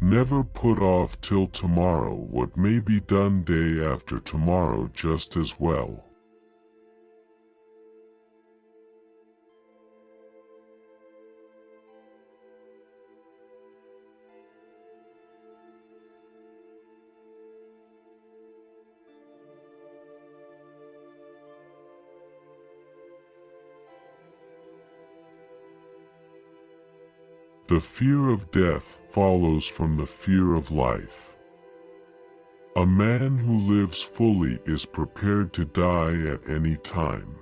Never put off till tomorrow what may be done day after tomorrow just as well. The fear of death follows from the fear of life. A man who lives fully is prepared to die at any time.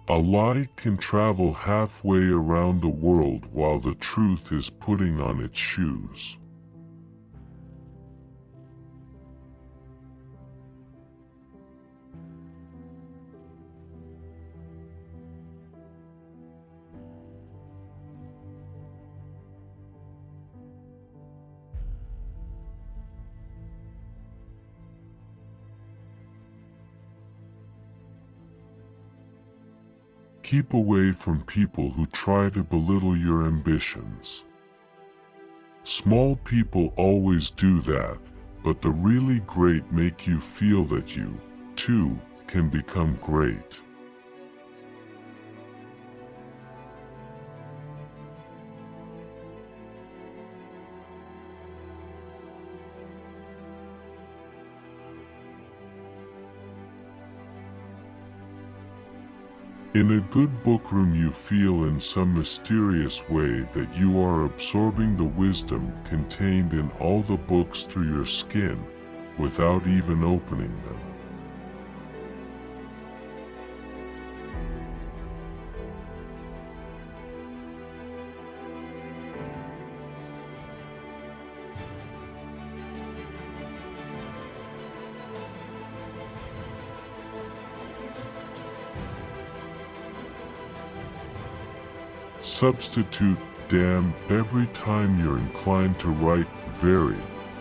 A lie can travel halfway around the world while the truth is putting on its shoes. Keep away from people who try to belittle your ambitions. Small people always do that, but the really great make you feel that you, too, can become great. In a good bookroom you feel in some mysterious way that you are absorbing the wisdom contained in all the books through your skin, without even opening them. Substitute damn every time you're inclined to write very.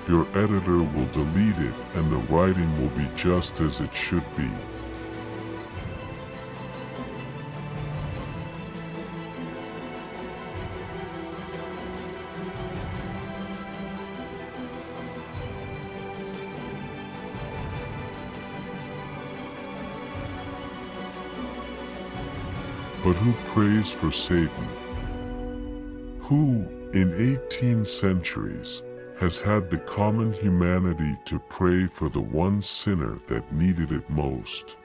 Your editor will delete it and the writing will be just as it should be. But who prays for Satan? Who, in 18 centuries, has had the common humanity to pray for the one sinner that needed it most?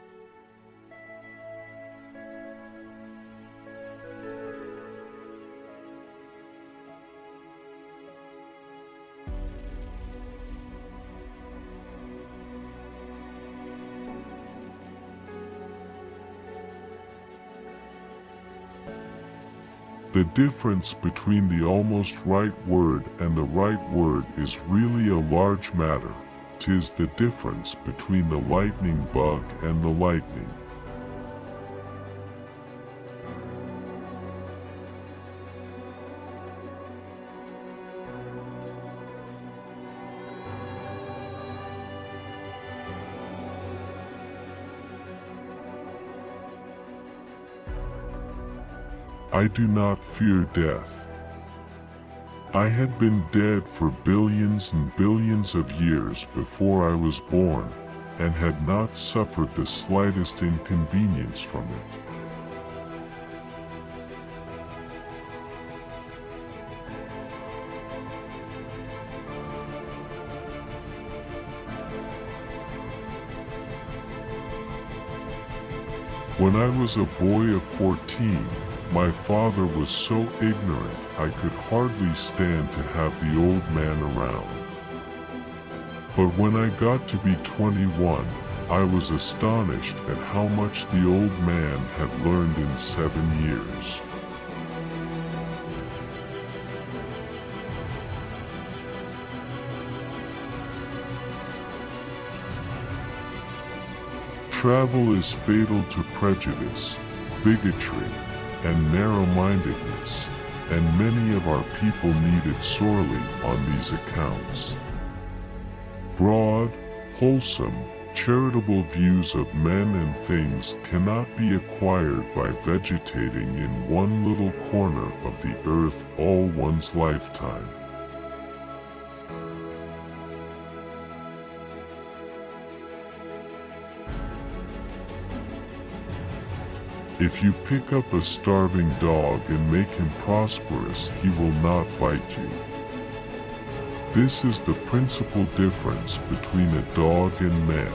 The difference between the almost right word and the right word is really a large matter. 'Tis the difference between the lightning bug and the lightning. I do not fear death. I had been dead for billions and billions of years before I was born, and had not suffered the slightest inconvenience from it. When I was a boy of 14, my father was so ignorant I could hardly stand to have the old man around. But when I got to be 21, I was astonished at how much the old man had learned in 7 years. Travel is fatal to prejudice, bigotry, and narrow-mindedness, and many of our people need it sorely on these accounts. Broad, wholesome, charitable views of men and things cannot be acquired by vegetating in one little corner of the earth all one's lifetime. If you pick up a starving dog and make him prosperous, he will not bite you. This is the principal difference between a dog and man.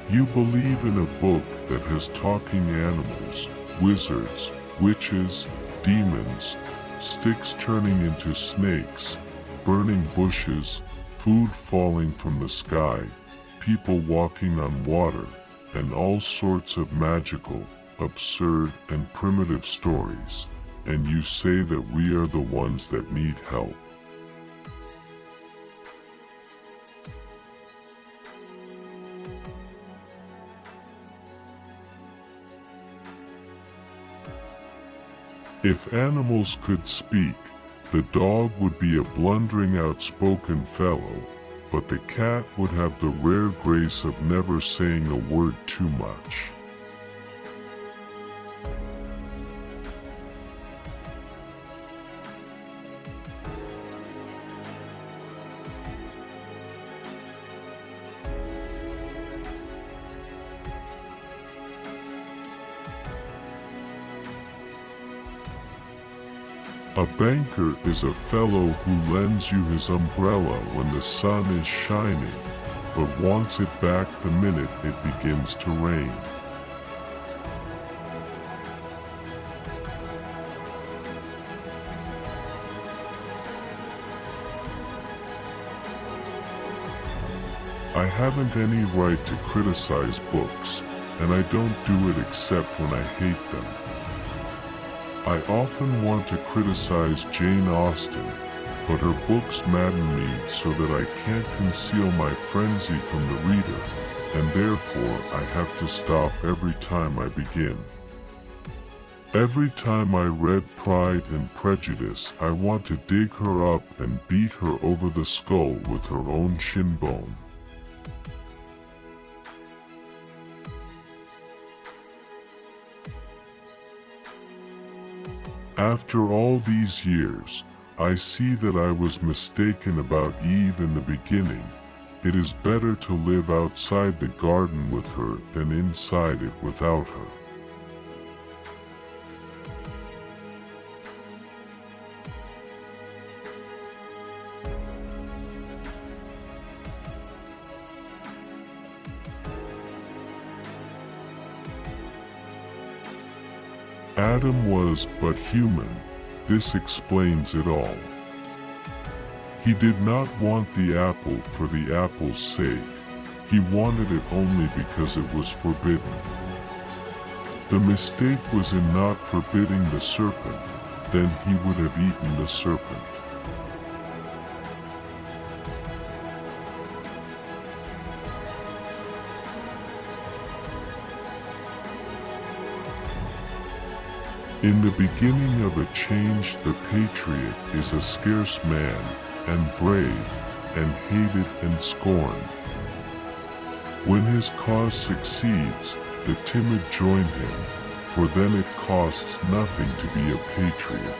You believe in a book that has talking animals, wizards, witches, demons, sticks turning into snakes, burning bushes, food falling from the sky, people walking on water, and all sorts of magical, absurd, and primitive stories, and you say that we are the ones that need help. If animals could speak, the dog would be a blundering, outspoken fellow, but the cat would have the rare grace of never saying a word too much. A banker is a fellow who lends you his umbrella when the sun is shining, but wants it back the minute it begins to rain. I haven't any right to criticize books, and I don't do it except when I hate them. I often want to criticize Jane Austen, but her books madden me so that I can't conceal my frenzy from the reader, and therefore I have to stop every time I begin. Every time I read Pride and Prejudice, I want to dig her up and beat her over the skull with her own shin bone. After all these years, I see that I was mistaken about Eve in the beginning. It is better to live outside the garden with her than inside it without her. Adam was but human. This explains it all. He did not want the apple for the apple's sake. He wanted it only because it was forbidden. The mistake was in not forbidding the serpent, then he would have eaten the serpent. In the beginning of a change, the patriot is a scarce man, and brave, and hated and scorned. When his cause succeeds, the timid join him, for then it costs nothing to be a patriot.